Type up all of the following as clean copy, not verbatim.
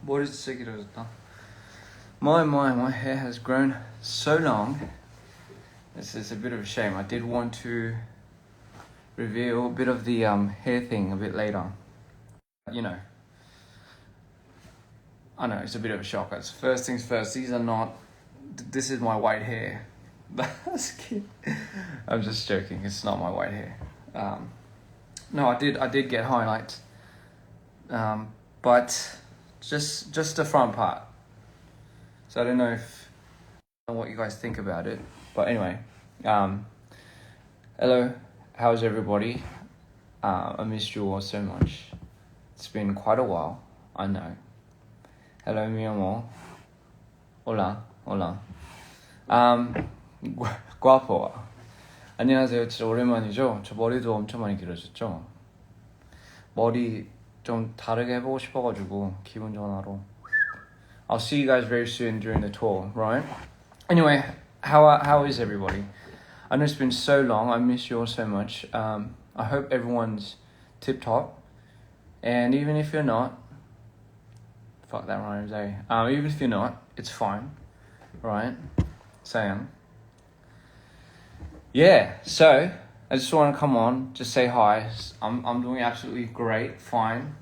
머리 진짜 길어졌다. My hair has grown so long. This is a bit of a shame. I did want to reveal a bit of the hair thing a bit later. You know, I know it's a bit of a shock. It's first things first. These are not. This is my white hair. That's cute. I'm just joking. It's not my white hair. No, I did get highlights, but just the front part. So I don't know what you guys think about it. But anyway, hello, how's everybody? I missed you all so much. It's been quite a while, I know. Hello, mi amor. Hola. Guapo. 안녕하세요. 진짜 오랜만이죠? 저 머리도 엄청 많이 길어졌죠? 머리 좀 다르게 해보고 싶어가지고 기분 전화로. I'll see you guys very soon during the tour, right? Anyway, how is everybody? I know it's been so long. I miss you all so much. I hope everyone's tip-top. And even if you're not, fuck that rhymes, eh? Even if you're not, it's fine, right? Sayang. Yeah, so I just want to come on, just say hi. I'm doing absolutely great, fine.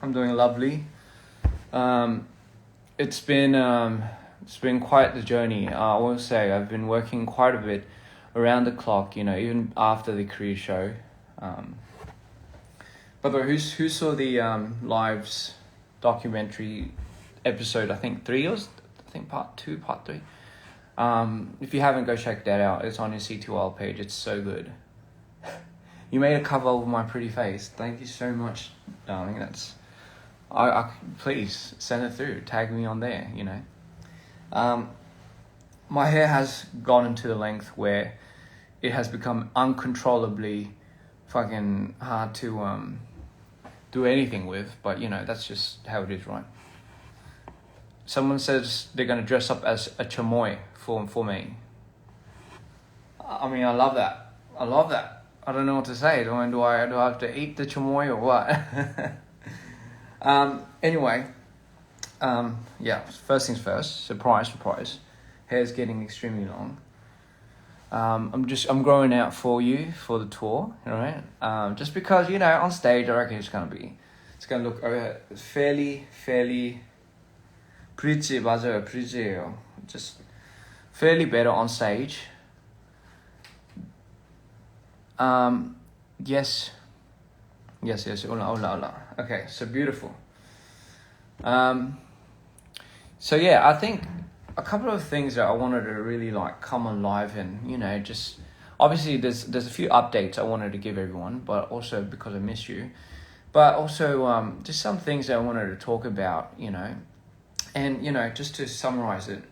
I'm doing lovely. It's been quite the journey. I will say I've been working quite a bit around the clock, you know, even after the career show. By the way, who saw the Lives documentary episode? I think 3 or I think part 2, part 3. If you haven't, go check that out. It's on your C2L page. It's so good. You made a cover of my pretty face. Thank you so much, darling. That's I please send it through. Tag me on there, you know. My hair has gotten to the length where it has become uncontrollably fucking hard to do anything with, but you know, that's just how it is, right? Someone says they're gonna dress up as a chamoy for me. I mean, I love that. I don't know what to say. Do I have to eat the chamoy or what? Anyway, yeah, first things first, surprise, hair's getting extremely long. I'm growing out for you for the tour, right? Just because, you know, on stage, I reckon it's gonna look fairly pretty, 맞아요, pretty예요. Just fairly better on stage. Yes, hola. Okay, so beautiful. So yeah, I think a couple of things that I wanted to really like come alive and, you know, just obviously there's a few updates I wanted to give everyone, but also because I miss you, but also just some things that I wanted to talk about, you know, and you know, just to summarize it,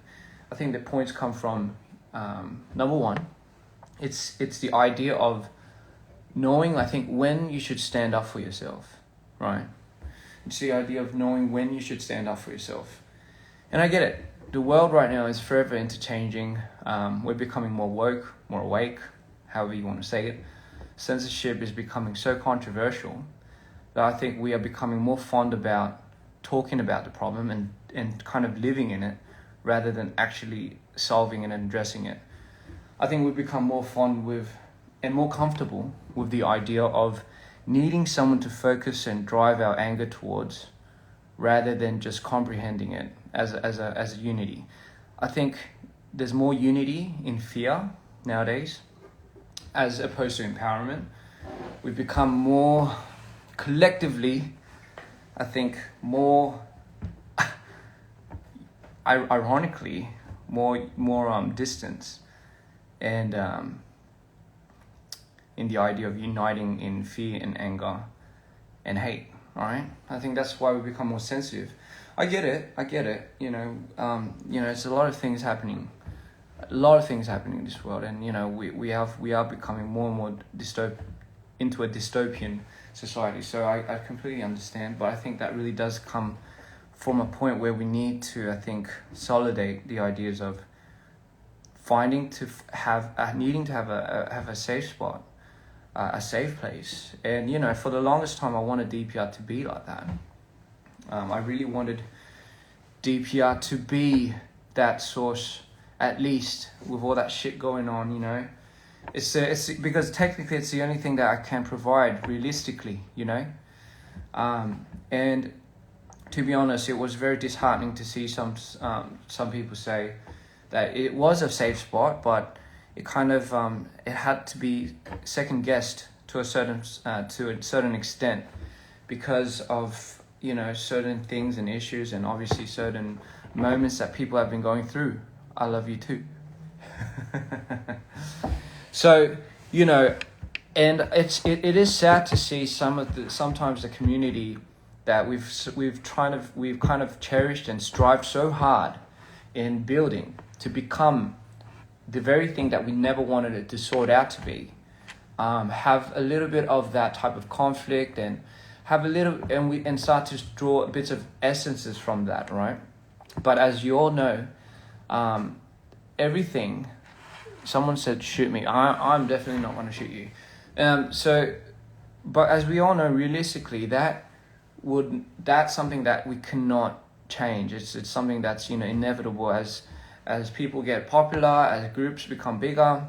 I think the points come from number one, it's the idea of knowing, I think, when you should stand up for yourself, right? It's the idea of knowing when you should stand up for yourself. And I get it. The world right now is forever interchanging. We're becoming more woke, more awake, however you want to say it. Censorship is becoming so controversial that I think we are becoming more fond about talking about the problem and kind of living in it rather than actually solving it and addressing it. I think we've become more fond with and more comfortable with the idea of needing someone to focus and drive our anger towards rather than just comprehending it as a unity. I think there's more unity in fear nowadays as opposed to empowerment. We've become more collectively, I think, more ironically more distance and in the idea of uniting in fear and anger and hate. All right, I think that's why we become more sensitive. I get it. You know, it's a lot of things happening in this world, and you know, we are becoming more and more into a dystopian society. So I completely understand, but I think that really does come from a point where we need to, I think, solidate the ideas of needing to have a safe spot, a safe place. And you know, for the longest time I wanted DPR to be like that. I really wanted DPR to be that source, at least with all that shit going on, you know. It's because technically it's the only thing that I can provide realistically, you know. And to be honest, it was very disheartening to see some people say that it was a safe spot, but it kind of it had to be second guessed to a certain extent because of, you know, certain things and issues and obviously certain moments that people have been going through. I love you too. So, you know, and it is sad to see sometimes the community that we've kind of cherished and strived so hard in building to become the very thing that we never wanted it to sort out to be, have a little bit of that type of conflict and have a little, and start to draw bits of essences from that, right? But as you all know, everything. Someone said, "Shoot me." I'm definitely not going to shoot you. But as we all know, realistically, that's something that we cannot change. It's something that's, you know, inevitable as people get popular, as groups become bigger.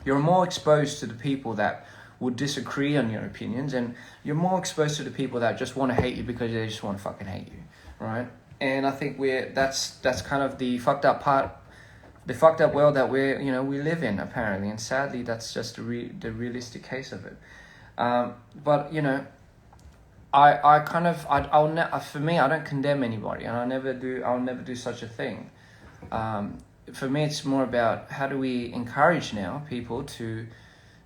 You're more exposed to the people that would disagree on your opinions, and you're more exposed to the people that just want to hate you because they just want to fucking hate you, right? And I think that's kind of the fucked up part, the fucked up world that we live in, apparently, and sadly that's just the realistic case of it. But you know, for me, I don't condemn anybody, and I'll never do such a thing. For me, it's more about how do we encourage now people to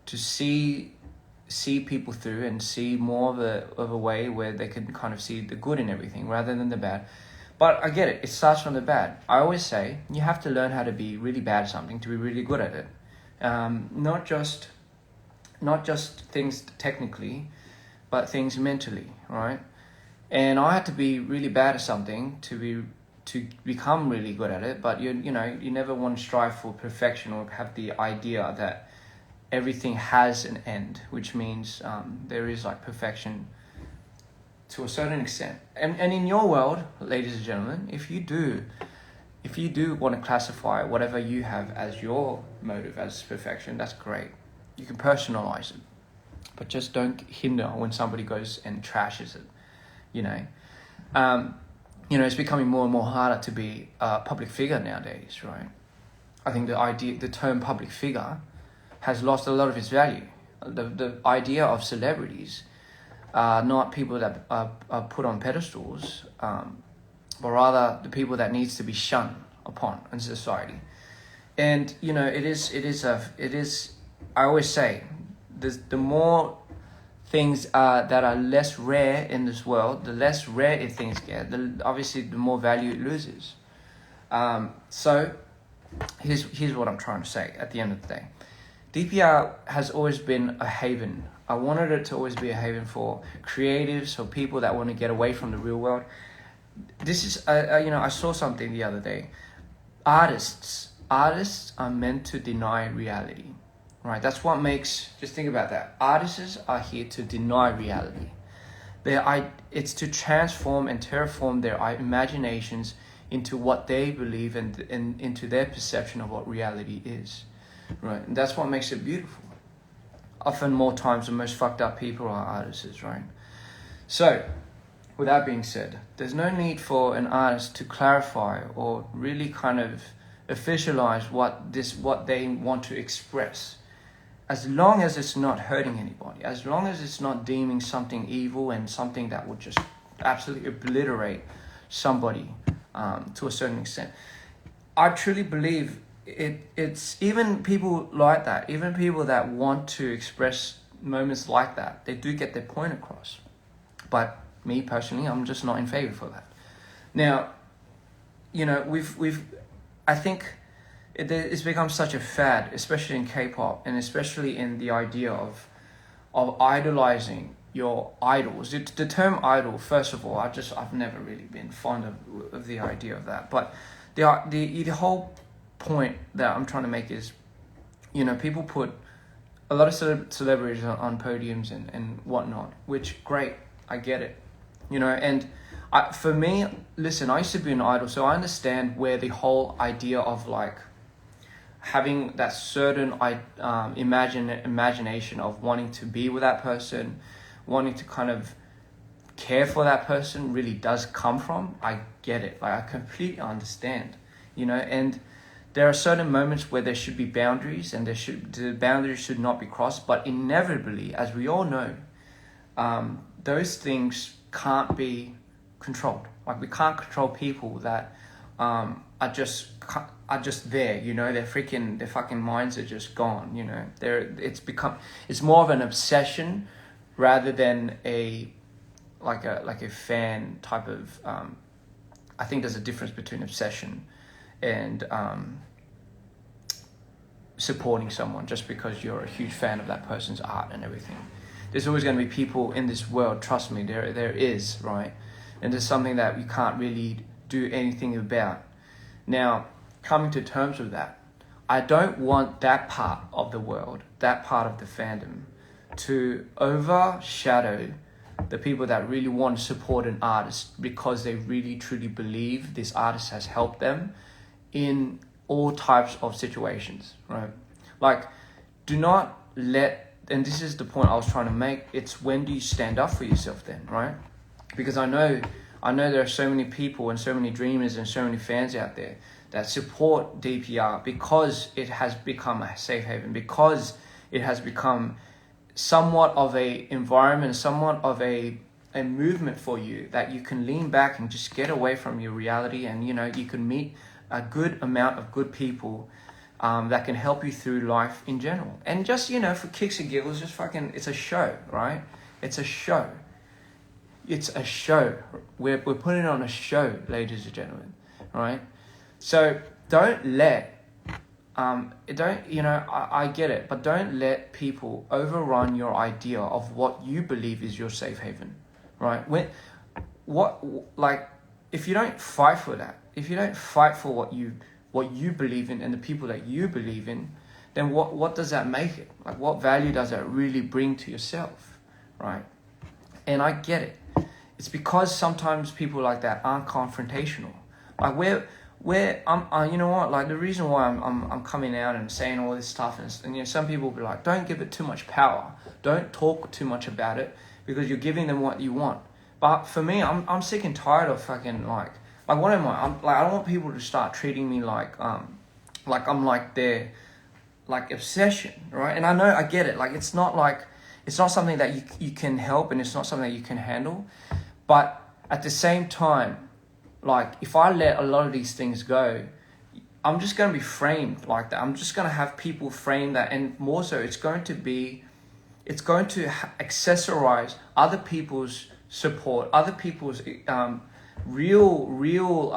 see people through and see more of a way where they can kind of see the good in everything rather than the bad. But I get it. It starts from the bad. I always say you have to learn how to be really bad at something to be really good at it. Not just things technically, but things mentally, right? And I had to be really bad at something to become really good at it. But you never want to strive for perfection or have the idea that everything has an end, which means there is like perfection to a certain extent. And in your world, ladies and gentlemen, if you do want to classify whatever you have as your motive as perfection, that's great. You can personalize it, but just don't hinder when somebody goes and trashes it, you know. It's becoming more and more harder to be a public figure nowadays, right? I think the term public figure has lost a lot of its value. The idea of celebrities are not people that are put on pedestals, but rather the people that needs to be shunned upon in society. And you know, it is. I always say, the more things that are less rare in this world, the less rare things get. Obviously, the more value it loses. So, here's what I'm trying to say. At the end of the day, DPR has always been a haven. I wanted it to always be a haven for creatives, for people that want to get away from the real world. This is, I saw something the other day. Artists are meant to deny reality, right? That's what just think about that. Artists are here to deny reality. It's to transform and terraform their imaginations into what they believe and into their perception of what reality is, right? And that's what makes it beautiful. Often more times the most fucked up people are artists, right? So, with that being said, there's no need for an artist to clarify or really kind of officialize what they want to express. As long as it's not hurting anybody, as long as it's not deeming something evil and something that would just absolutely obliterate somebody to a certain extent. I truly believe it's even people like that, even people that want to express moments like that, they do get their point across. But me personally, I'm just not in favor for that. Now, you know, I think it's become such a fad, especially in K-pop, and especially in the idea of idolizing your idols. The term idol, first of all, I've never really been fond of the idea of that. But the whole point that I'm trying to make is, you know, people put a lot of celebrities on podiums and whatnot, which great, I get it. you know. And for me, listen, I used to be an idol, so I understand where the whole idea of like having that certain imagination of wanting to be with that person, wanting to kind of care for that person really does come from. I get it. Like, I completely understand, you know. And there are certain moments where there should be boundaries, and the boundaries should not be crossed. But inevitably, as we all know, those things can't be controlled. Like, we can't control people that are just there, you know. Their fucking minds are just gone, you know. It's more of an obsession rather than a fan type of. I think there's a difference between obsession and supporting someone just because you're a huge fan of that person's art and everything. There's always going to be people in this world, trust me, there is, right? And there's something that you can't really do anything about. Now, coming to terms with that, I don't want that part of the world, that part of the fandom, to overshadow the people that really want to support an artist because they really truly believe this artist has helped them in all types of situations, right? Like, do not let, and this is the point I was trying to make, it's when do you stand up for yourself then, right? Because I know there are so many people and so many dreamers and so many fans out there that support DPR because it has become a safe haven, because it has become somewhat of a environment, somewhat of a movement for you that you can lean back and just get away from your reality, and you know, you can meet a good amount of good people that can help you through life in general. And just, you know, for kicks and giggles, just fucking, it's a show, right? It's a show. It's a show. We're putting on a show, ladies and gentlemen, right? So don't let I get it, but don't let people overrun your idea of what you believe is your safe haven, right? If you don't fight for that, if you don't fight for what you believe in and the people that you believe in, then what does that make it? Like, what value does that really bring to yourself, right? And I get it. It's because sometimes people like that aren't confrontational. Like, you know what? Like, the reason why I'm coming out and saying all this stuff, and you know, some people will be like, don't give it too much power. Don't talk too much about it because you're giving them what you want. But for me, I'm sick and tired of fucking like what am I? I don't want people to start treating me like I'm like their like obsession, right? And I know, I get it. Like, it's not something that you can help, and it's not something that you can handle. But at the same time, like, if I let a lot of these things go, I'm just going to be framed like that. I'm just going to have people frame that, and more so, it's going to accessorize other people's support, other people's real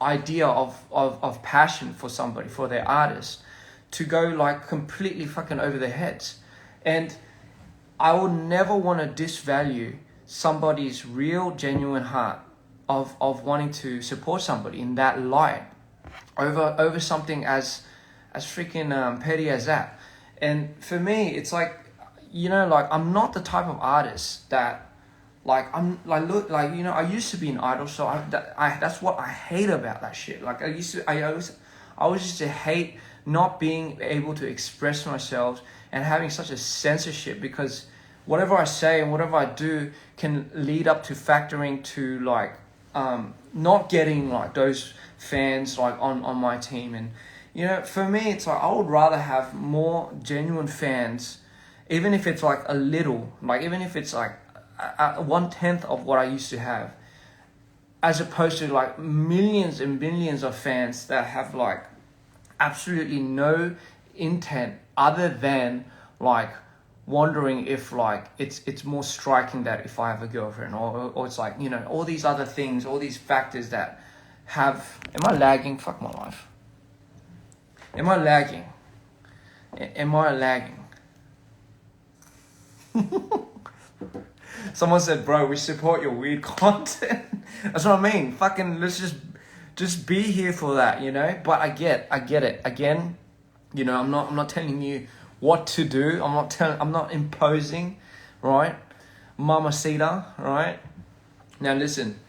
idea of passion for somebody, for their artist, to go like completely fucking over their heads. And I would never want to disvalue somebody's real, genuine heart of wanting to support somebody in that light over something as freaking petty as that. And for me, it's like, you know, like, I'm not the type of artist that like, I'm like, look, like, you know, I used to be an idol, so that's what I hate about that shit. Like, I always used to hate not being able to express myself and having such a censorship, because whatever I say and whatever I do can lead up to factoring to like not getting like those fans like on my team. And you know, for me, it's like, I would rather have more genuine fans, even if it's like a little, like even if it's like 1/10 of what I used to have, as opposed to like millions and millions of fans that have like absolutely no intent other than like wondering if like it's more striking that if I have a girlfriend, or it's like, you know, all these other things, all these factors that have. Am I lagging? Fuck my life. Am I lagging? Am I lagging? Someone said, bro, we support your weird content. That's what I mean. Fucking, let's just be here for that, you know? But I get it. Again, you know, I'm not telling you what to do. I'm not imposing, right? Mamacita, right? Now listen,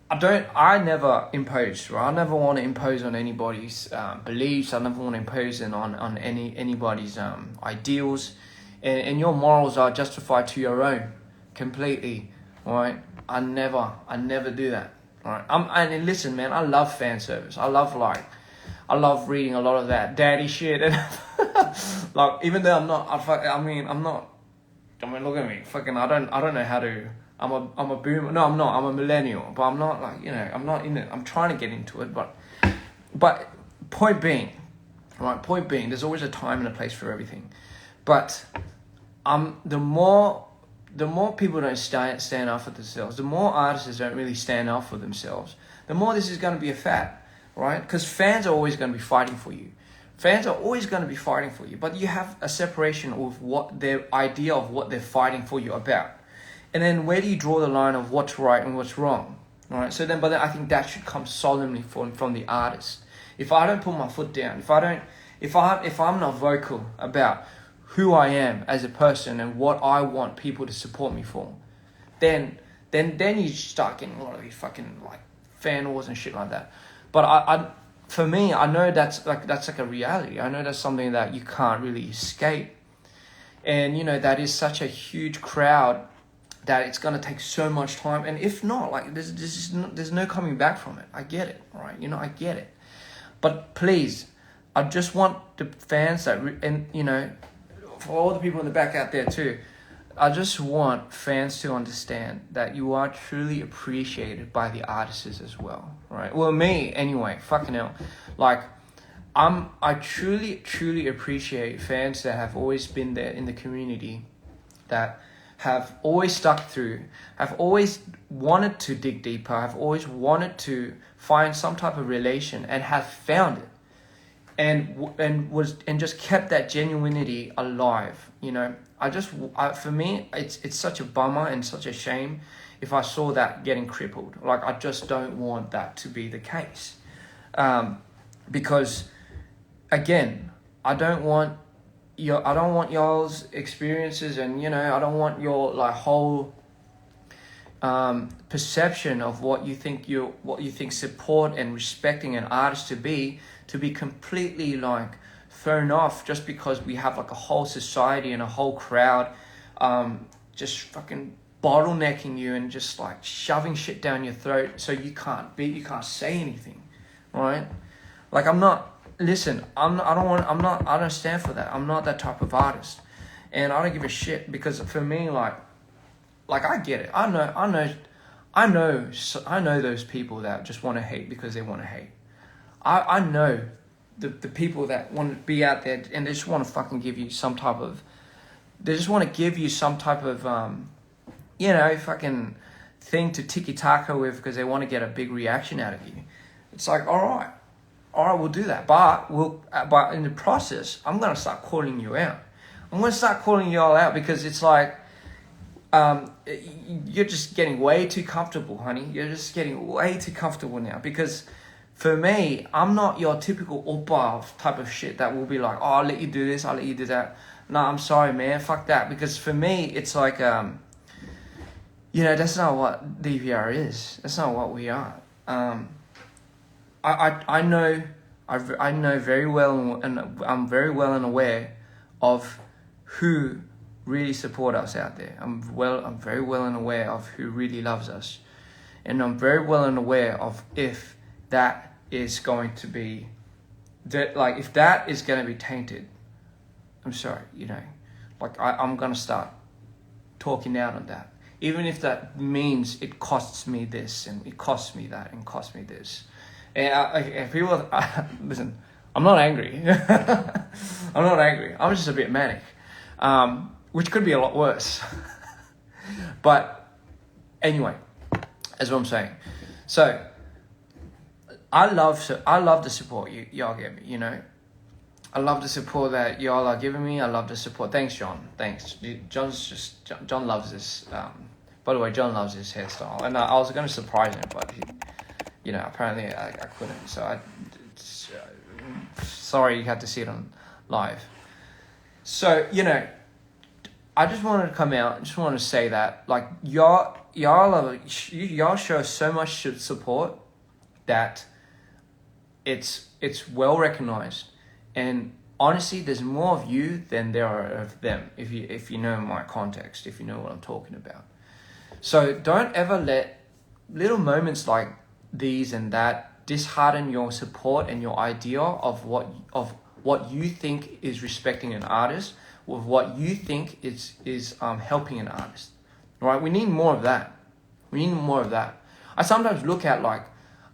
I never impose, right? I never want to impose on anybody's beliefs. I never want to impose on anybody's ideals, and your morals are justified to your own, completely, right? I never do that, right? And listen, man, I love fan service. I love reading a lot of that daddy shit, and like, even though I'm not, look at me, fucking, I don't know how to. I'm a boomer. No, I'm not. I'm a millennial, but I'm not, like, I'm not in it. I'm trying to get into it, but point being, right? Point being, there's always a time and a place for everything, but the more people don't stand up for themselves, the more artists don't really stand up for themselves, the more this is going to be a fad, right? Because fans are always going to be fighting for you. Fans are always going to be fighting for you, but you have a separation of what their idea of what they're fighting for you about. And then where do you draw the line of what's right and what's wrong? All right. But then I think that should come solemnly from the artist. If I don't put my foot down, if I'm not vocal about who I am as a person and what I want people to support me for, then you start getting a lot of these fucking, like, fan wars and shit like that. But for me, I know that's like a reality. I know that's something that you can't really escape. And that is such a huge crowd that it's gonna take so much time, and if not, like, there's no coming back from it. I get it, right? I get it. But please, I just want the fans for all the people in the back out there too, I just want fans to understand that you are truly appreciated by the artists as well, right? Well, me anyway. Fucking hell, like, I truly appreciate fans that have always been there in the community, that have always stuck through, have always wanted to dig deeper, have always wanted to find some type of relation, and have found it, and just kept that genuinity alive. For me, it's such a bummer and such a shame if I saw that getting crippled. Like, I just don't want that to be the case, because again, I don't want y'all's experiences, and I don't want your, like, whole perception of what you think support and respecting an artist to be completely, like, thrown off just because we have, like, a whole society and a whole crowd just fucking bottlenecking you and just, like, shoving shit down your throat so you can't say anything, right? Like, I don't stand for that. I'm not that type of artist, and I don't give a shit, because for me, like I get it. I know those people that just want to hate because they want to hate. I know the people that want to be out there and they just want to fucking give you some type of, fucking thing to tiki-taka with, because they want to get a big reaction out of you. It's like, all right, we'll do that. But in the process, I'm going to start calling you out. I'm going to start calling you all out, because it's like, you're just getting way too comfortable, honey. You're just getting way too comfortable now. Because for me, I'm not your typical oppa type of shit that will be like, oh, I'll let you do this, I'll let you do that. No, I'm sorry, man. Fuck that. Because for me, it's like, that's not what Dpr is. That's not what we are. I know very well, and I'm very well and aware of who really support us out there. I'm very well and aware of who really loves us, and I'm very well and aware of if that is going to be if that is going to be tainted. I'm sorry, I'm gonna start talking out on that, even if that means it costs me this and it costs me that and costs me this. And if people listen, I'm not angry. I'm not angry. I'm just a bit manic, which could be a lot worse. But anyway, that's what I'm saying. So I love the support y'all give me. I love the support that y'all are giving me. I love the support. Thanks, John. Thanks. John loves this. By the way, John loves his hairstyle, and I was going to surprise him, but he, apparently I couldn't. So sorry you had to see it on live. So I just wanted to come out. I just want to say that, like, y'all show so much support that it's well recognized, and honestly, there's more of you than there are of them. If you know my context, if you know what I'm talking about. So don't ever let little moments like these and that dishearten your support and your idea of what you think is respecting an artist, with what you think is helping an artist. Right? We need more of that. I sometimes look at like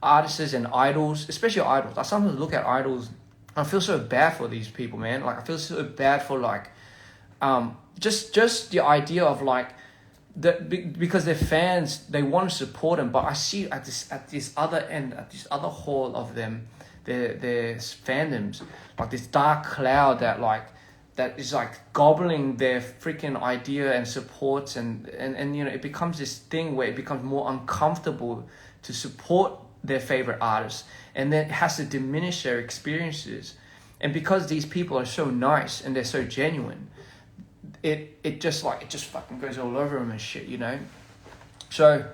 artists and idols, especially idols. I sometimes look at idols. I feel so bad for these people, man. Like I feel so bad for like, just the idea of like, because their fans, they want to support them, but I see at this other end, at this other hall of them, their fandoms, like this dark cloud that is like gobbling their freaking idea and supports, and you know, it becomes this thing where it becomes more uncomfortable to support their favorite artists, and then it has to diminish their experiences. And because these people are so nice and they're so genuine, it just fucking goes all over them and shit, you know. So,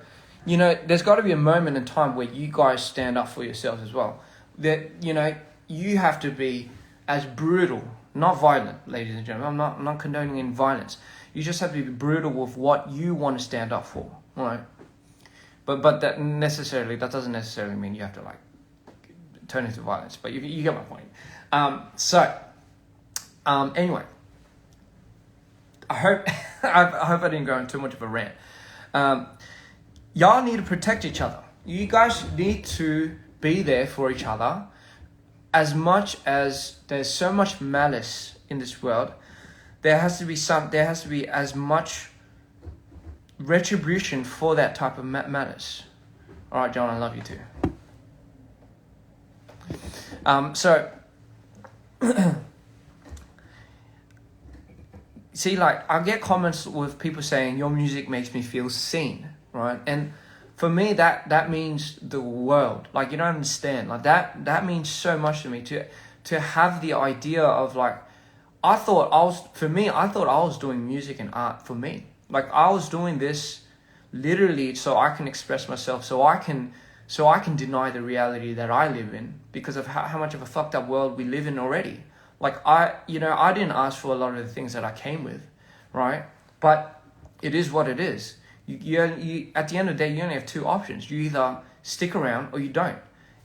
you know, there's got to be a moment in time where you guys stand up for yourselves as well. That, you know, you have to be as brutal, not violent, ladies and gentlemen. I'm not condoning any violence. You just have to be brutal with what you want to stand up for, right? But that doesn't necessarily mean you have to like turn into violence. But you get my point. Anyway, I hope I didn't go into too much of a rant. Y'all need to protect each other. You guys need to be there for each other. As much as there's so much malice in this world, there has to be as much retribution for that type of malice. All right, John, I love you too. So see, like, I get comments with people saying your music makes me feel seen, right? And for me, that means the world. Like, you don't understand. Like that means so much to me to have the idea of like, I thought I was doing music and art for me. Like I was doing this literally so I can express myself, so I can deny the reality that I live in because of how much of a fucked up world we live in already. Like I didn't ask for a lot of the things that I came with, right? But it is what it is. You at the end of the day, you only have two options. You either stick around or you don't.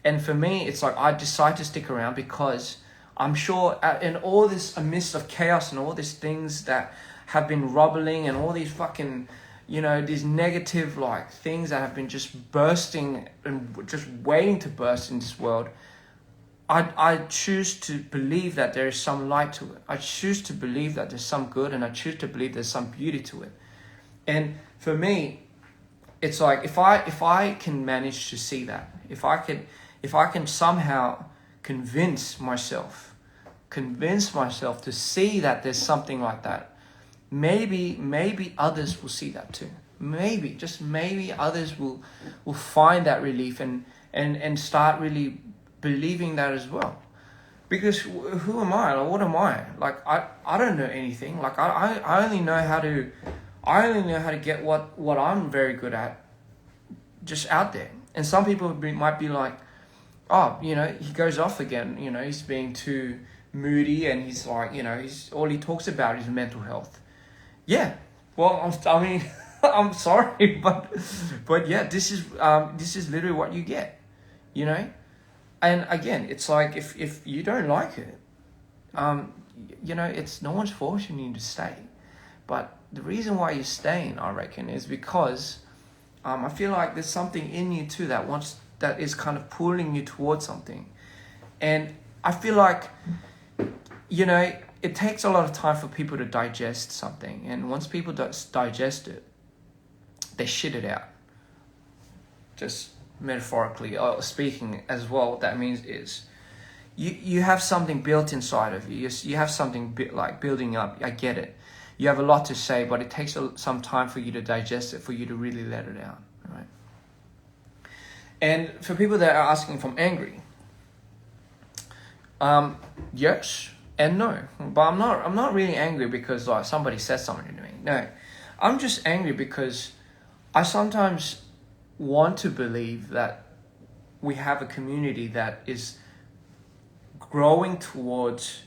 And for me, it's like I decide to stick around because I'm sure in all this amidst of chaos and all these things that have been rubbling and all these fucking, you know, these negative like things that have been just bursting and just waiting to burst in this world, I choose to believe that there is some light to it. I choose to believe that there's some good, and I choose to believe there's some beauty to it. And for me, it's like if I can manage to see that, if I can somehow convince myself to see that there's something like that, maybe others will see that too. Maybe, just maybe others will find that relief and start really believing that as well. Because who am I? Like, what am I? Like I don't know anything. Like I only know how to get what I'm very good at just out there. And some people might be like, oh, you know, he goes off again, you know, he's being too moody and he's like, you know, all he talks about is mental health. Yeah, well, I mean, I'm sorry, but yeah, this is literally what you get, you know? And again, it's like, if you don't like it, you know, it's no one's forcing you to stay. But the reason why you're staying, I reckon, is because I feel like there's something in you too that is kind of pulling you towards something. And I feel like, you know, it takes a lot of time for people to digest something. And once people digest it, they shit it out. Just metaphorically speaking as well, what that means is you have something built inside of you. You have something like building up. I get it. You have a lot to say, but it takes some time for you to digest it, for you to really let it out, right? And for people that are asking if I'm angry, yes and no. But I'm not really angry because like somebody said something to me. No, I'm just angry because I sometimes want to believe that we have a community that is growing towards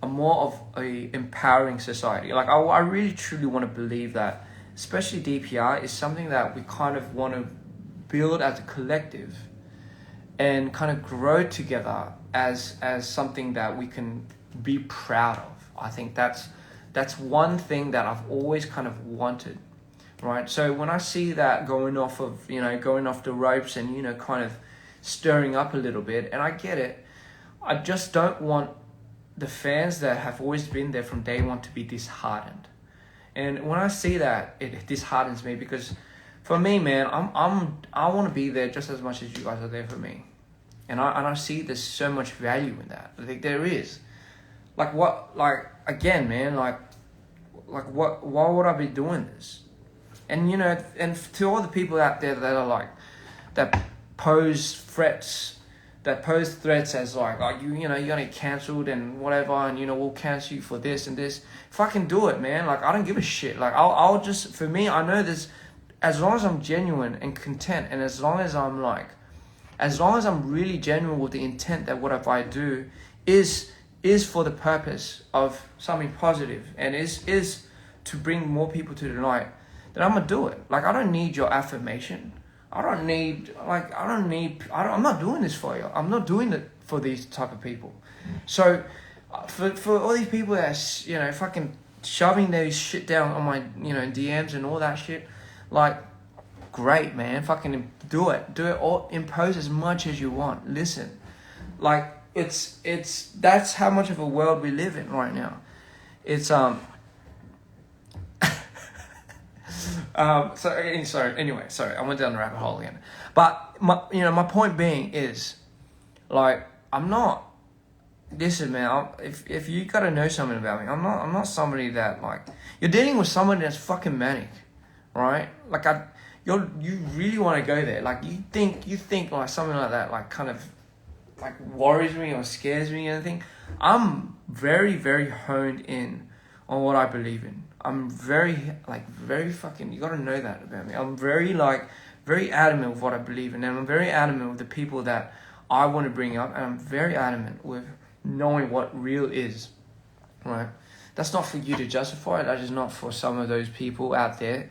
a more of a empowering society. Like I really truly want to believe that, especially DPR is something that we kind of want to build as a collective and kind of grow together as something that we can be proud of. I think that's one thing that I've always kind of wanted, right? So when I see that going off the ropes and, kind of stirring up a little bit, and I get it, I just don't want the fans that have always been there from day one to be disheartened. And when I see that, it disheartens me, because for me, man, I want to be there just as much as you guys are there for me. And I see there's so much value in that. I think there is. Like again, man, why would I be doing this? And, and to all the people out there that are that pose threats as you're gonna get cancelled and whatever, and we'll cancel you for this and this. Fucking do it, man. I don't give a shit. I'll just, for me, I know this, as long as I'm genuine and content, and as long as I'm really genuine with the intent that whatever I do is for the purpose of something positive and is to bring more people to the light, then I'm gonna do it. I don't need your affirmation. I'm not doing this for you. I'm not doing it for these type of people. So for all these people that fucking shoving their shit down on my DMs and all that shit, great, man, fucking do it or impose as much as you want. Listen, it's that's how much of a world we live in right now. It's sorry, I went down the rabbit hole again. But my point being is, I'm not. Listen, man. If you gotta know something about me, I'm not somebody that you're dealing with somebody that's fucking manic, right? You really want to go there. You think something like that, kind of worries me or scares me or anything. I'm very, very honed in on what I believe in. I'm very fucking, you gotta know that about me. I'm very adamant with what I believe in, and I'm very adamant with the people that I want to bring up, and I'm very adamant with knowing what real is, right? That's not for you to justify it. That is not for some of those people out there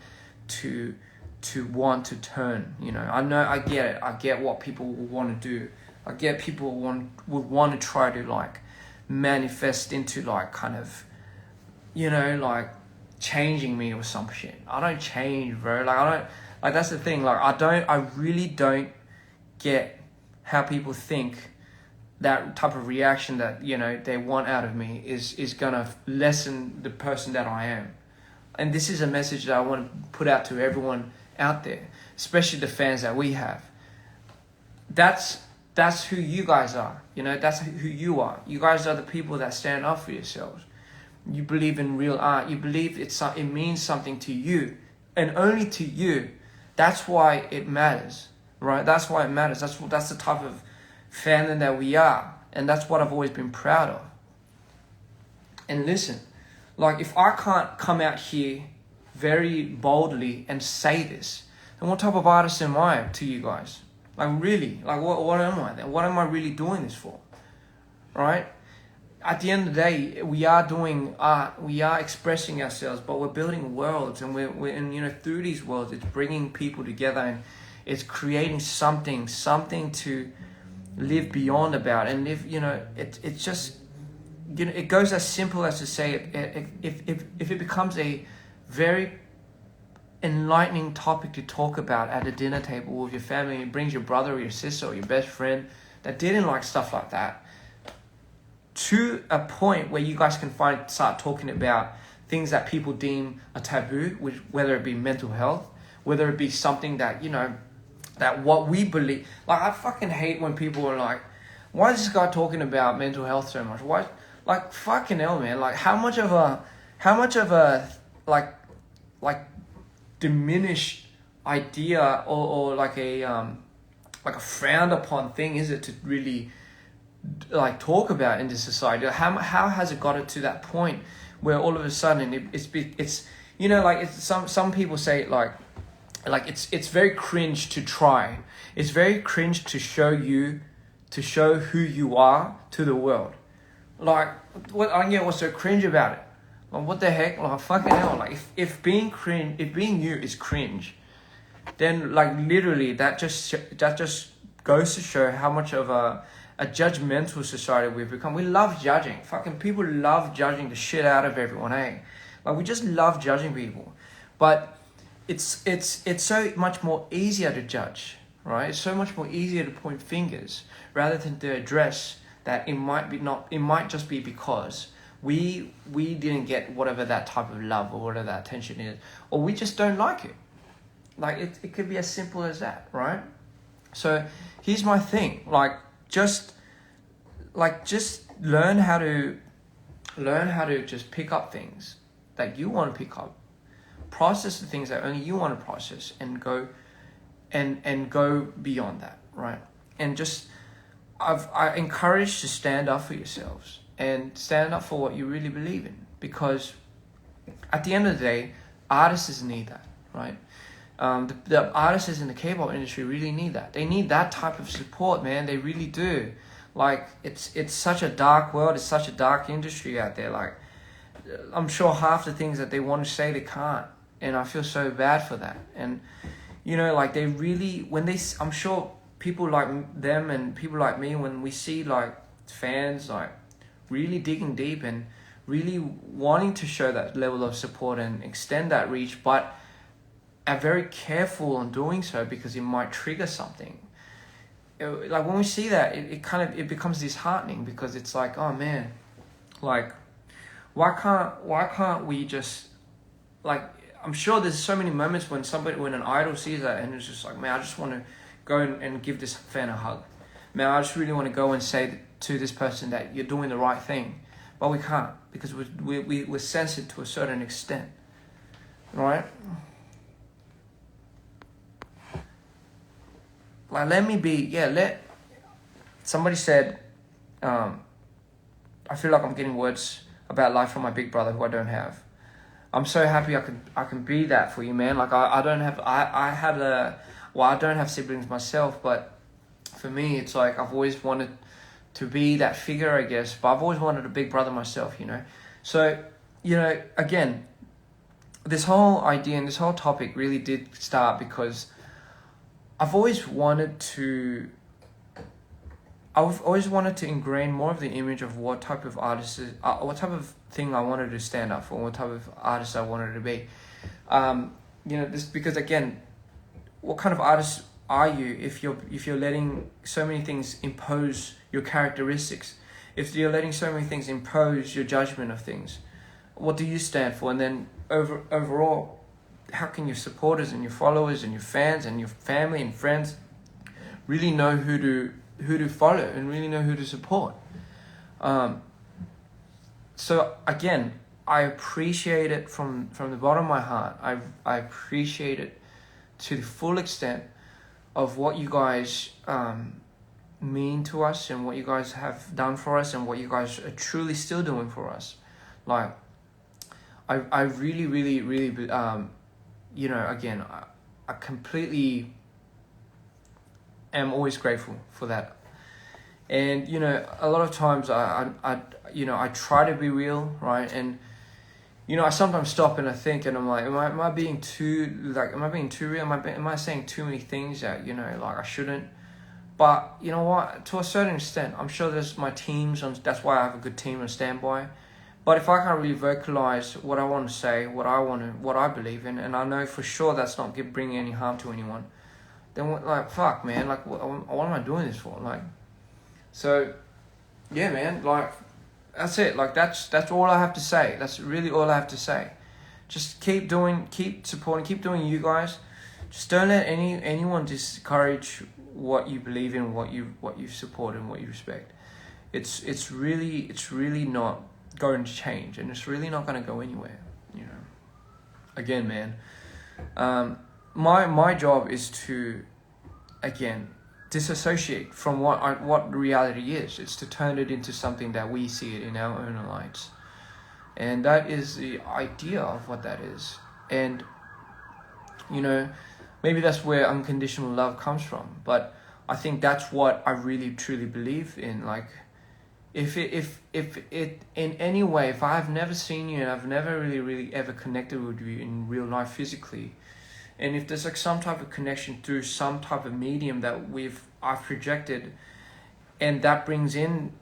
to want to turn. I know, I get it. I get what people will want to do. I get people would want to try to manifest into kind of, changing me or some shit. I don't change, bro. That's the thing. I really don't get how people think that type of reaction that, they want out of me is gonna lessen the person that I am. And this is a message that I want to put out to everyone out there, especially the fans that we have. That's who you guys are. That's who you are. You guys are the people that stand up for yourselves. You believe in real art. You believe it means something to you, and only to you. That's why it matters, right? That's why it matters. That's the type of fandom that we are, and that's what I've always been proud of. And listen, if I can't come out here very boldly and say this, then what type of artist am I to you guys? Really? What am I then? What am I really doing this for? Right? At the end of the day, we are doing art, we are expressing ourselves, but we're building worlds, and we're through these worlds, it's bringing people together, and it's creating something to live beyond about, and live, it's just, it goes as simple as to say, if it becomes a very enlightening topic to talk about at a dinner table with your family, it brings your brother or your sister or your best friend that didn't like stuff like that, to a point where you guys can start talking about things that people deem a taboo, which, whether it be mental health, whether it be something that, that what we believe. I fucking hate when people are why is this guy talking about mental health so much? Why? Fucking hell, man. How much of a diminished idea or a frowned upon thing is it to really talk about in this society? How has it got it to that point where all of a sudden it's some people say like it's very cringe to try. It's very cringe to show who you are to the world. Like, what I don't get what's so cringe about it. Like, what the heck? Like, fucking hell. Like, if being you is cringe, then like literally that just goes to show how much of a judgmental society we've become. We love judging. Fucking people love judging the shit out of everyone, eh? Like, we just love judging people. But it's so much more easier to judge, right? It's so much more easier to point fingers rather than to address that it might just be because we didn't get whatever that type of love or whatever that attention is, or we just don't like it. Like, it could be as simple as that, right? So here's my thing. Just learn how to just pick up things that you want to pick up, process the things that only you want to process, and go beyond that, right? And just I encourage to stand up for yourselves and stand up for what you really believe in, because at the end of the day, artists need that, right? The artists in the K-pop industry really need that. They need that type of support, man. They really do. Like, it's such a dark world. It's such a dark industry out there. Like, I'm sure half the things that they want to say, they can't. And I feel so bad for that. And, you know, like, they really, I'm sure people like them and people like me, when we see, like, fans, like, really digging deep and really wanting to show that level of support and extend that reach, but are very careful on doing so because it might trigger something. Like, when we see that, it becomes disheartening, because it's like, oh man, like, why can't we just, like, I'm sure there's so many moments when an idol sees that and it's just like, man, I just want to go and give this fan a hug. Man, I just really want to go and say to this person that you're doing the right thing, but we can't, because we're censored to a certain extent, right? Like, somebody said, I feel like I'm getting words about life from my big brother who I don't have. I'm so happy I can be that for you, man. Like, I don't have siblings myself, but for me, it's like, I've always wanted to be that figure, I guess, but I've always wanted a big brother myself, you know? So, you know, again, this whole idea and this whole topic really did start because I've always wanted to ingrain more of the image of what type of artist what type of thing I wanted to stand up for, what type of artist I wanted to be. You know, this, because again, what kind of artist are you if you're letting so many things impose your characteristics? If you're letting so many things impose your judgment of things, what do you stand for? And then overall, how can your supporters and your followers and your fans and your family and friends really know who to follow and really know who to support? So again, I appreciate it from the bottom of my heart. I appreciate it to the full extent of what you guys mean to us and what you guys have done for us and what you guys are truly still doing for us. Like, I really, really, really, you know, again, I completely am always grateful for that. And, you know, a lot of times I try to be real, right? And, you know, I sometimes stop and I think, and I'm like, am I being too real? Am I saying too many things that, you know, like, I shouldn't? But you know what? To a certain extent, I'm sure there's my teams, and that's why I have a good team on standby. But if I can't really vocalize what I want to say, what I believe in, and I know for sure that's not bringing any harm to anyone, then like, fuck, man, like, what am I doing this for? Like, so, yeah, man, like, that's it. Like, that's all I have to say. That's really all I have to say. Just keep supporting, keep doing you guys. Just don't let anyone discourage what you believe in, what you support and what you respect. It's really not going to change, and it's really not going to go anywhere, you know. Again, man, my job is to, again, disassociate from what reality is. It's to turn it into something that we see it in our own lights, and that is the idea of what that is. And, you know, maybe that's where unconditional love comes from. But I think that's what I really truly believe in. Like, if it in any way, if I've never seen you and I've never really ever connected with you in real life physically, and if there's like some type of connection through some type of medium that I've projected, and that brings in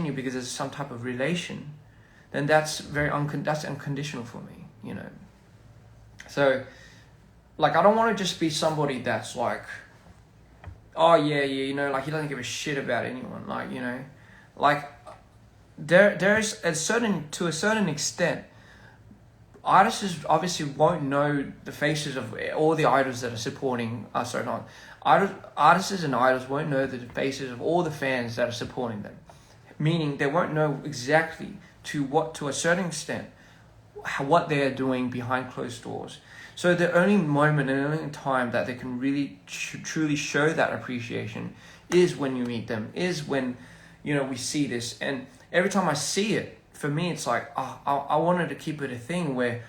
you because there's some type of relation, then that's that's unconditional for me, you know. So, like, I don't want to just be somebody that's like, oh yeah, you know, like he doesn't give a shit about anyone, like, you know, like there's to a certain extent, artists obviously won't know the faces of all the idols that are supporting us. Artists and idols won't know the faces of all the fans that are supporting them. Meaning they won't know exactly to a certain extent what they are doing behind closed doors. So the only moment and only time that they can really truly show that appreciation is when you meet them, is when, you know, we see this. And every time I see it, for me, it's like, I wanted to keep it a thing where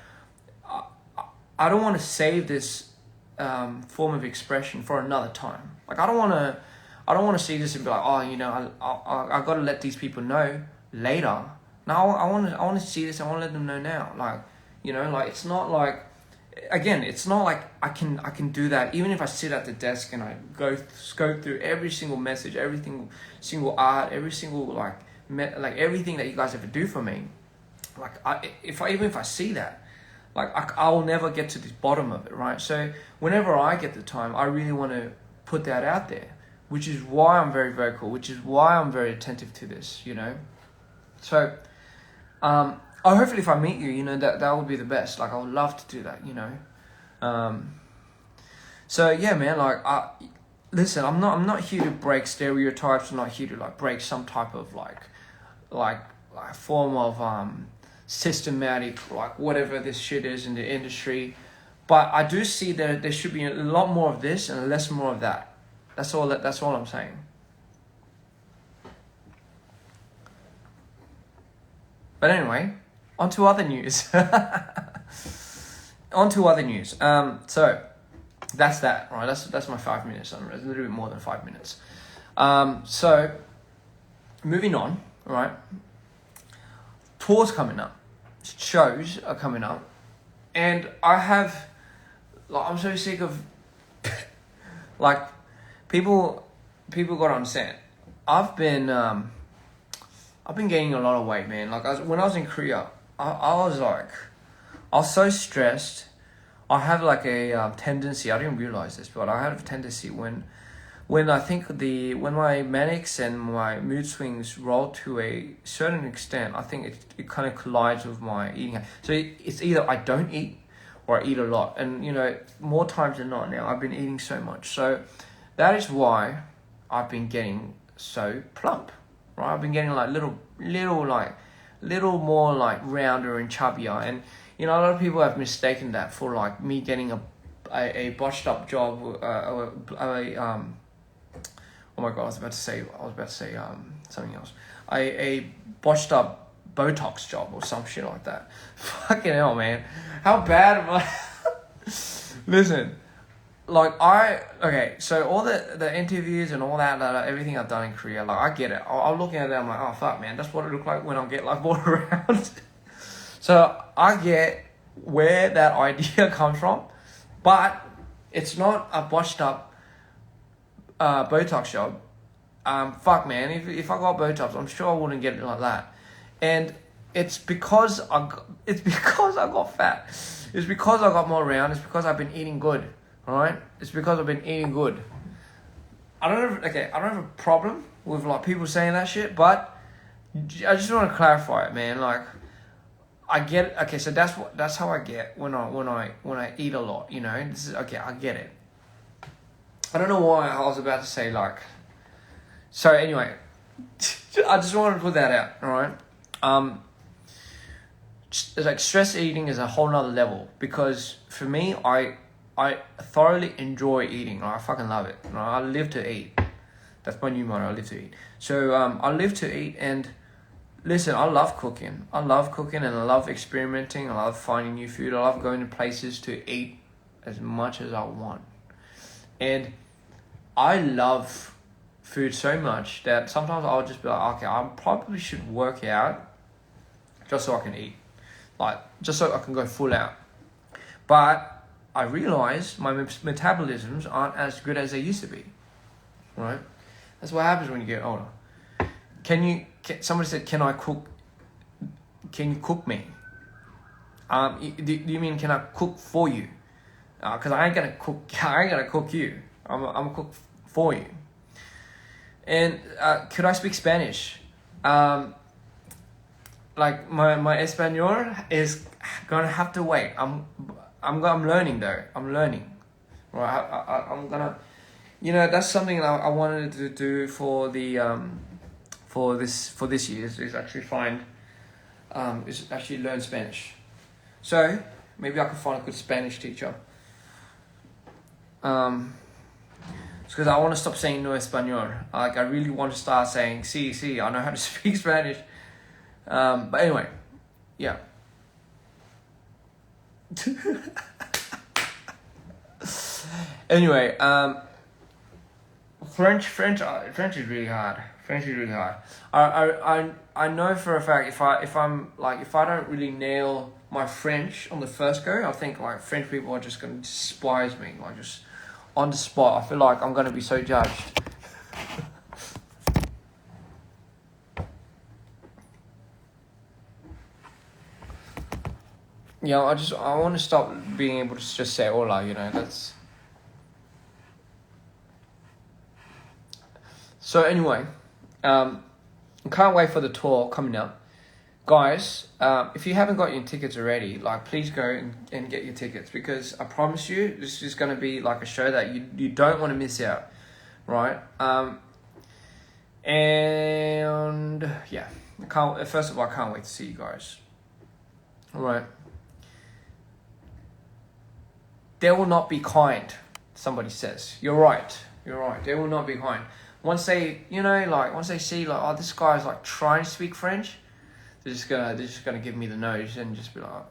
I don't want to save this form of expression for another time. Like, I don't want to see this and be like, oh, you know, I got to let these people know later. No, I want to see this. I want to let them know now. Like, you know, like, it's not like, again, it's not like I can do that even if I sit at the desk and I scope through every single message, every single art, every single like everything that you guys ever do for me. Like, even if I see that, like, I'll never get to the bottom of it, right? So whenever I get the time, I really want to put that out there, which is why I'm very vocal, which is why I'm very attentive to this, you know. So hopefully if I meet you, you know, that would be the best. Like, I would love to do that, you know. So yeah, man, like, listen, I'm not here to break stereotypes. I'm not here to like break some type of like form of systematic, like, whatever this shit is in the industry. But I do see that there should be a lot more of this and less more of that. That's all I'm saying. But anyway, on to other news. So that's that, right? That's my 5 minutes. It's a little bit more than 5 minutes. So moving on, right? Tours coming up, shows are coming up, and I'm so sick of like people gotta understand. I've been gaining a lot of weight, man. Like, when I was in Korea, I was so stressed. I have like a tendency. I didn't realize this, but I have a tendency when I think when my manics and my mood swings roll to a certain extent, I think it kind of collides with my eating. So it's either I don't eat or I eat a lot, and you know, more times than not now I've been eating so much. So that is why I've been getting so plump. Right, I've been getting like little more like rounder and chubbier, and you know, a lot of people have mistaken that for like me getting a botched up job. Oh my god, I was about to say something else. A botched up Botox job or some shit like that. Fucking hell, man, how bad am I? Listen. Like, so all the interviews and all that, everything I've done in Korea, like, I get it. I'm looking at it, I'm like, oh, fuck, man, that's what it look like when I get, like, walked around. So I get where that idea comes from, but it's not a botched up Botox job. Fuck, man, if I got Botox, I'm sure I wouldn't get it like that. And it's because I got fat. It's because I got more round. It's because I've been eating good. Alright? It's because I've been eating good. I don't have a problem with like people saying that shit, but I just want to clarify it, man. Like, I get it. Okay, so that's how I get when I eat a lot, you know. This is okay, I get it. I don't know why I was about to say like, so anyway, I just wanted to put that out, alright? Like, stress eating is a whole nother level, because for me, I thoroughly enjoy eating. Right? I fucking love it. Right? I live to eat. That's my new motto. I live to eat. So I live to eat, and listen, I love cooking. And I love experimenting. I love finding new food. I love going to places to eat as much as I want. And I love food so much that sometimes I'll just be like, okay, I probably should work out just so I can eat. Like, just so I can go full out. But I realize my metabolisms aren't as good as they used to be. Right? That's what happens when you get older. Somebody said, can you cook me? Do you mean, can I cook for you? Because I ain't gonna cook you. I'm gonna cook for you. And could I speak Spanish? Like my Espanol is gonna have to wait. I'm learning though. I'm learning. Right. I'm gonna. That's something that I wanted to do for the for this year is actually actually learn Spanish. So maybe I could find a good Spanish teacher. It's because I want to stop saying no español. Like, I really want to start saying sí. I know how to speak Spanish. But anyway, yeah. Anyway, French is really hard. I know for a fact if I don't really nail my French on the first go, I think like French people are just gonna despise me, like just on the spot. I feel like I'm gonna be so judged. Yeah, I want to stop being able to just say hola. That's. So anyway, I can't wait for the tour coming up. Guys, if you haven't got your tickets already, like, please go and get your tickets, because I promise you, this is going to be like a show that you don't want to miss out, right? And yeah, first of all, I can't wait to see you guys. All right. They will not be kind, somebody says. You're right. They will not be kind. Once they, once they see like, oh, this guy's like trying to speak French, they're just gonna give me the nose and just be like,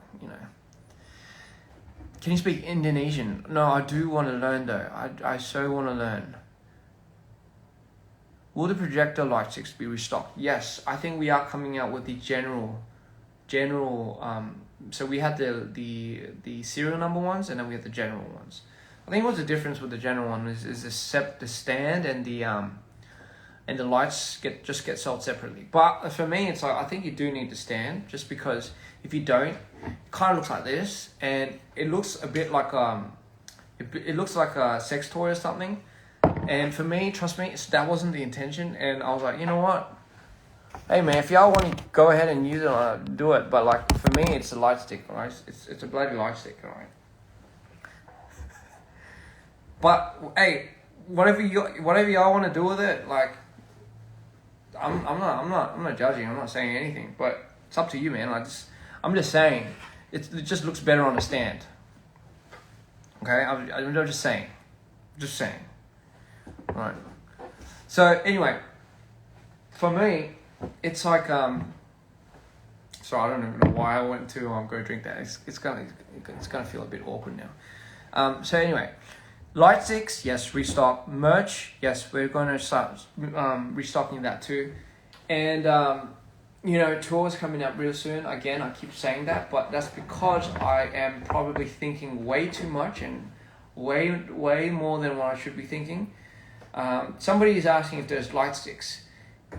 Can you speak Indonesian? No, I do want to learn though. I so want to learn. Will the projector light sticks be restocked? Yes, I think we are coming out with the general. So we had the serial number ones, and then we have the general ones. I think what's the difference with the general one is the stand and the lights get sold separately. But for me, it's like, I think you do need the stand, just because if you don't, it kind of looks like this, and it looks a bit like it looks like a sex toy or something. And for me, trust me, that wasn't the intention. And I was like, you know what? Hey man, if y'all want to go ahead and use it, do it. But like, for me, it's a light stick, alright? It's a bloody light stick, alright? But hey, whatever y'all want to do with it, like, I'm not judging. I'm not saying anything. But it's up to you, man. I'm just saying, it just looks better on a stand. Okay, I'm just saying, Right. So anyway, for me, it's like sorry, I don't even know why I went to go drink that. It's gonna feel a bit awkward now. So anyway, light sticks, yes, restock. Merch, yes, we're gonna start restocking that too. And tours coming up real soon. Again, I keep saying that, but that's because I am probably thinking way too much and way more than what I should be thinking. Somebody is asking if there's light sticks.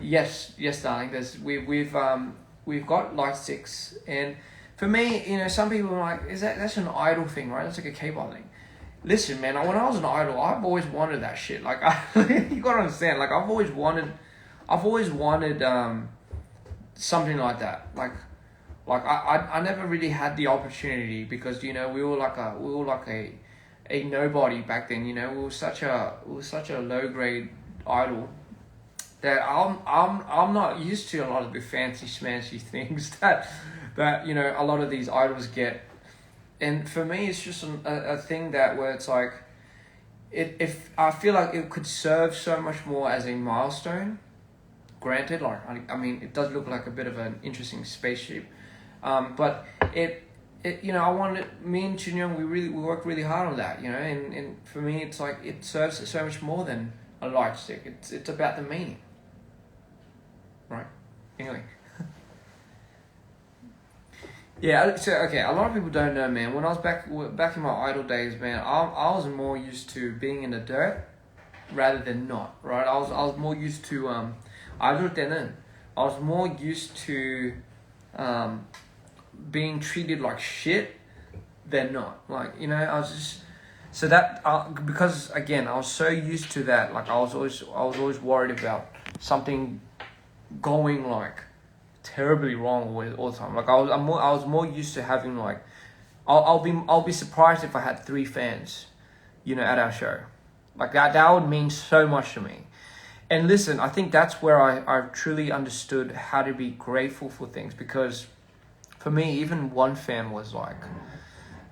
Yes, darling. We've got light sticks, and for me, some people are like, that's an idol thing, right? That's like a K-pop thing. Listen, man, when I was an idol, I've always wanted that shit. Like, you gotta understand. Like, I've always wanted something like that. Like I never really had the opportunity, because we were like a nobody back then. We were such a low grade idol that I'm not used to a lot of the fancy schmancy things that a lot of these idols get. And for me, it's just a thing where it's like, if I feel like it could serve so much more as a milestone. Granted, like, I mean, it does look like a bit of an interesting spaceship, but I wanted me and Chin Young. We worked really hard on that, and for me, it's like it serves so much more than a light stick. It's about the meaning, right? Anyway. Yeah, so okay, a lot of people don't know, man. When I was back in my idol days, man, I was more used to being in the dirt rather than not, right? I was more used to idol 때는 I was more used to being treated like shit than not. Like, I was just so that because again, I was so used to that. Like, I was always worried about something going like terribly wrong all the time. Like, I was more used to having like, I'll be surprised if I had 3 fans, at our show. Like, that would mean so much to me. And listen, I think that's where I truly understood how to be grateful for things, because for me, even 1 fan was like,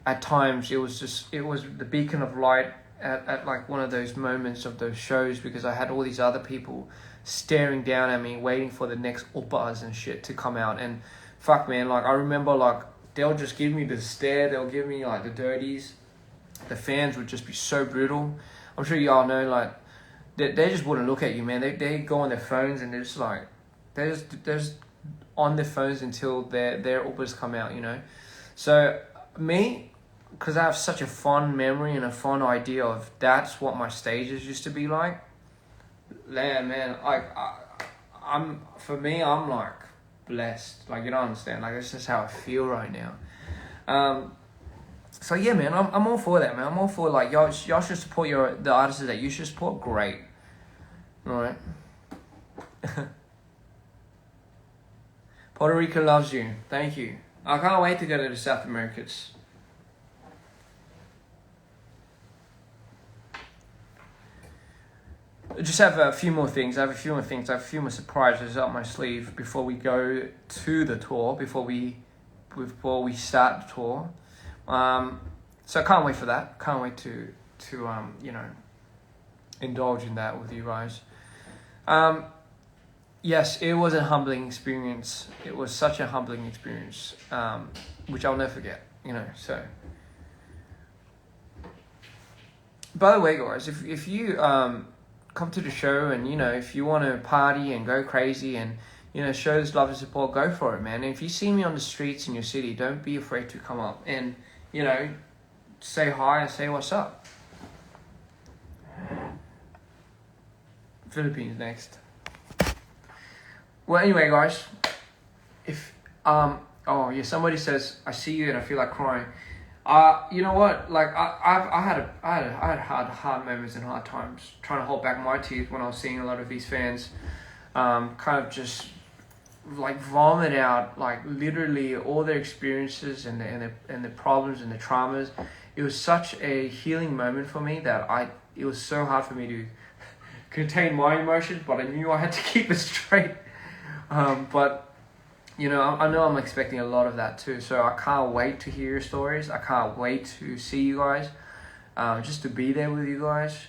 at times it was the beacon of light at like one of those moments of those shows, because I had all these other people staring down at me, waiting for the next oppas and shit to come out. And fuck, man, like, I remember, like, they'll just give me the stare, they'll give me like the dirties. The fans would just be so brutal. I'm sure y'all know, like, they just wouldn't look at you, man. They go on their phones and they're just like, they're just on their phones until their oppas come out, So me, because I have such a fond memory and a fond idea of that's what my stages used to be like. Man, I'm like blessed. Like, you don't understand. Like, it's just how I feel right now. So yeah, man, I'm all for that, man. I'm all for, like, y'all should support the artists that you should support. Great, all right. Puerto Rico loves you. Thank you. I can't wait to go to the South Americas. I just have a few more things. I have a few more surprises up my sleeve before we go to the tour, before we start the tour. So I can't wait for that. Can't wait to indulge in that with you guys. Yes, it was a humbling experience. It was such a humbling experience, which I'll never forget. So. By the way, guys, if you come to the show and if you want to party and go crazy and show this love and support, go for it, man. And if you see me on the streets in your city, don't be afraid to come up and say hi and say what's up. Philippines next. Well, anyway, guys, if somebody says I see you and I feel like crying. You know what? Like, I had hard moments and hard times trying to hold back my tears when I was seeing a lot of these fans, kind of just like vomit out like literally all their experiences and the problems and the traumas. It was such a healing moment for me that it was so hard for me to contain my emotions, but I knew I had to keep it straight. But I know I'm expecting a lot of that too, so I can't wait to hear your stories. I can't wait to see you guys, just to be there with you guys,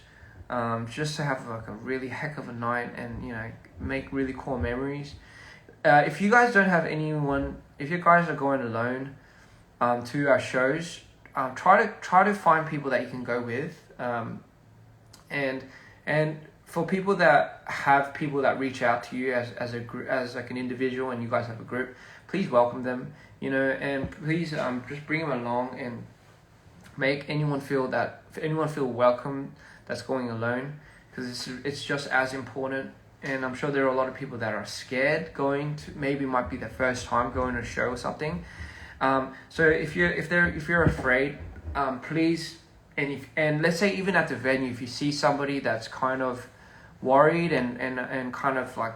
just to have like a really heck of a night and make really cool memories. If you guys don't have anyone, if you guys are going alone to our shows, try to find people that you can go with, and for people that have people that reach out to you as a group, as like an individual, and you guys have a group, please welcome them, and please just bring them along and make anyone feel welcome that's going alone, because it's just as important. And I'm sure there are a lot of people that are scared going to, maybe might be their first time going to a show or something. So if you're afraid, please, and let's say even at the venue, if you see somebody that's kind of worried and kind of like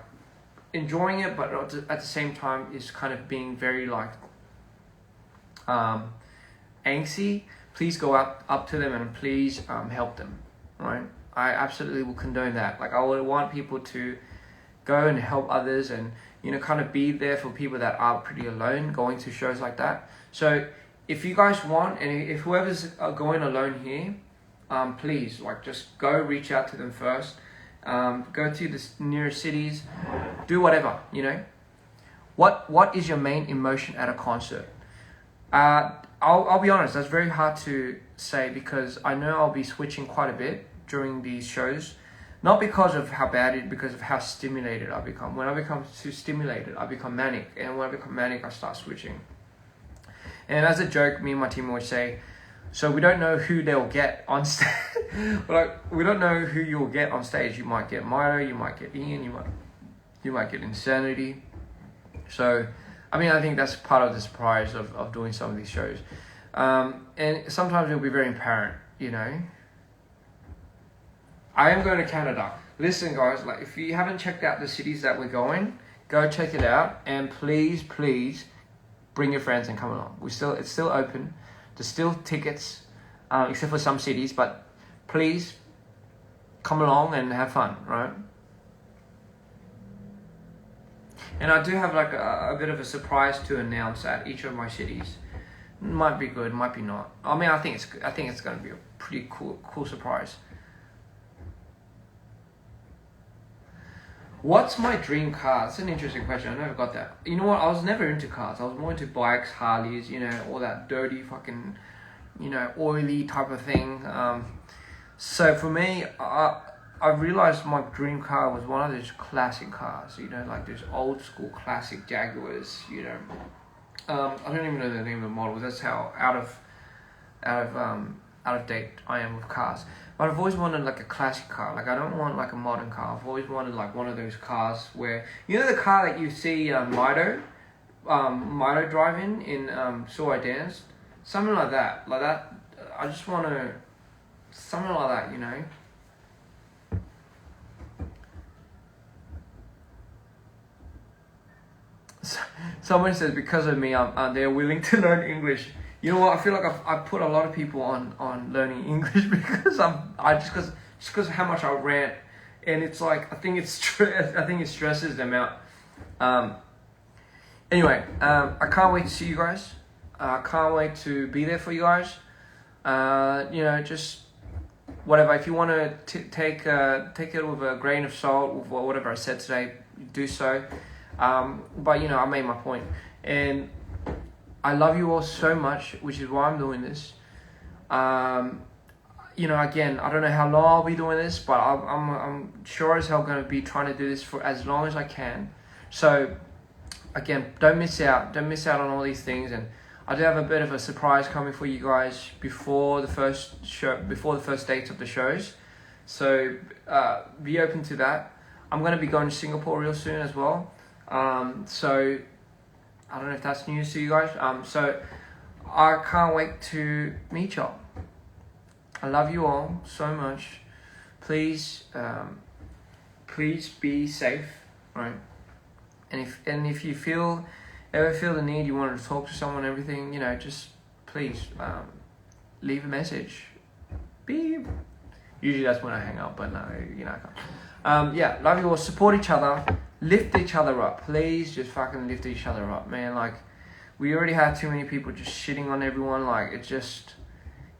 enjoying it, but at the same time is kind of being very like angsty, please go up to them and please help them, right? I absolutely will condone that. Like, I would want people to go and help others and kind of be there for people that are pretty alone going to shows like that. So if you guys want, and if whoever's going alone here, please, like, just go reach out to them first. Go to the nearest cities, do whatever, What is your main emotion at a concert? I'll be honest, that's very hard to say because I know I'll be switching quite a bit during these shows. Not because of how bad it, because of how stimulated I become. When I become too stimulated, I become manic. And when I become manic, I start switching. And as a joke, me and my team always say, so we don't know who they'll get on stage. Like, we don't know who you'll get on stage. You might get Milo, you might get Ian, you might get Insanity. So, I mean, I think that's part of the surprise of doing some of these shows. And sometimes it'll be very apparent, you know. I am going to Canada. Listen, guys, like if you haven't checked out the cities that we're going, go check it out. And please, please, bring your friends and come along. It's still open. There's still tickets, except for some cities. But please, come along and have fun, right? And I do have like a bit of a surprise to announce at each of my cities. Might be good, might be not. I mean, I think it's going to be a pretty cool surprise. What's my dream car? That's an interesting question. I never got that. You know what? I was never into cars. I was more into bikes, Harleys, you know, all that dirty fucking, you know, oily type of thing. So for me, I realized my dream car was one of those classic cars, you know, like those old school classic Jaguars, you know. I don't even know the name of the model. That's how out of date I am with cars. But I've always wanted like a classic car. Like I don't want like a modern car. I've always wanted like one of those cars where, you know, the car that you see Mido drive in So I Danced, something like that. Like that. I just want to something like that, you know. Someone says because of me, they're willing to learn English. You know what? I feel like I've put a lot of people on learning English because just because of how much I rant, and it's like I think it stresses them out. Anyway, I can't wait to see you guys. I can't wait to be there for you guys. You know, just whatever. If you want to take it with a grain of salt with whatever I said today, do so. But you know, I made my point, and I love you all so much, which is why I'm doing this. You know, again, I don't know how long I'll be doing this, but I'm sure as hell going to be trying to do this for as long as I can. So, again, don't miss out on all these things, and I do have a bit of a surprise coming for you guys before the first dates of the shows. So, be open to that. I'm going to be going to Singapore real soon as well. So I don't know if that's news to you guys. So I can't wait to meet y'all. I love you all so much. Please be safe, right? And if you ever feel the need, you want to talk to someone, everything, you know, just please leave a message. Beep. Usually that's when I hang up, but no, you know, I can't. Yeah, love you all. Support each other. Lift each other up. Please just fucking lift each other up, man. Like, we already have too many people just shitting on everyone. Like, it just,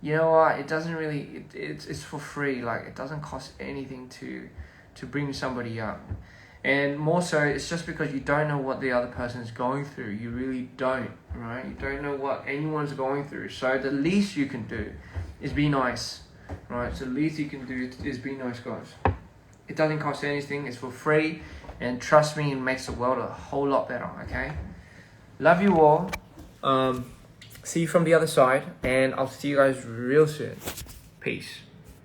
you know what? It doesn't really, it's for free. Like, it doesn't cost anything to bring somebody up. And more so, it's just because you don't know what the other person is going through. You really don't, right? You don't know what anyone's going through. So the least you can do is be nice, right? So the least you can do is be nice, guys. It doesn't cost anything. It's for free. And trust me, it makes the world a whole lot better, okay? Love you all. See you from the other side. And I'll see you guys real soon. Peace.